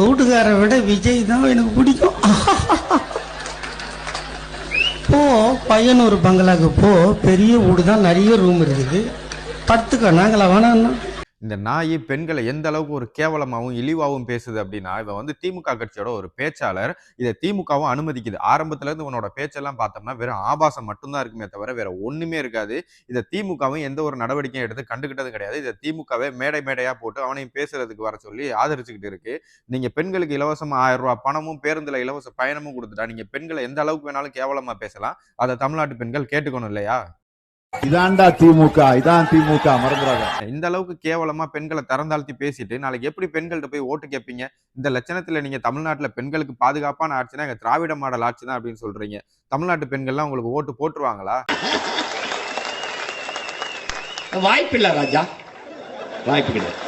வீட்டுக்காரை விட விஜய் தான் எனக்கு பிடிக்கும். போ பையனூர் பங்களாக்கு போ, பெரிய வீடு தான், நிறைய ரூம் இருக்குது, படுத்துக்க. நாங்களா வேணாம். இந்த நாய் பெண்களை எந்த அளவுக்கு ஒரு கேவலமாகவும் இழிவாகவும் பேசுது அப்படின்னா, இவன் வந்து திமுக கட்சியோட ஒரு பேச்சாளர். இதை திமுகவும் அனுமதிக்குது. ஆரம்பத்துல இருந்து உன்னோட பேச்செல்லாம் பார்த்தோம்னா வெறும் ஆபாசம் மட்டும்தான் இருக்குமே தவிர வேற ஒண்ணுமே இருக்காது. இதை திமுகவும் எந்த ஒரு நடவடிக்கையும் எடுத்து கண்டுகிட்டது கிடையாது. இதை திமுகவே மேடை மேடையா போட்டு அவனையும் பேசுறதுக்கு வர சொல்லி ஆதரிச்சுக்கிட்டு இருக்கு. நீங்க பெண்களுக்கு இலவசமா 1000 ரூபாய் பணமும் பேருந்துல இலவச பயணமும் கொடுத்துட்டா நீங்க பெண்களை எந்த அளவுக்கு வேணாலும் கேவலமா பேசலாம். அதை தமிழ்நாட்டு பெண்கள் கேட்டுக்கணும் இல்லையா? இதான்டா திமுக, இதான் திமுக, மறந்துடாத. இந்த அளவுக்கு கேவலமா பெண்களை தரந்தாழ்த்தி பேசிட்டு நாளைக்கு எப்படி பெண்கள்கிட்ட போய் ஓட்டு கேட்பீங்க? இந்த லட்சணத்துல நீங்க தமிழ்நாட்டுல பெண்களுக்கு பாதுகாப்பான ஆட்சினா எங்க திராவிட மாடல் ஆட்சி தான் அப்படின்னு சொல்றீங்க. தமிழ்நாட்டு பெண்கள்லாம் உங்களுக்கு ஓட்டு போட்டுருவாங்களா? வாய்ப்பில்லை ராஜா, வாய்ப்பு கிடையாது.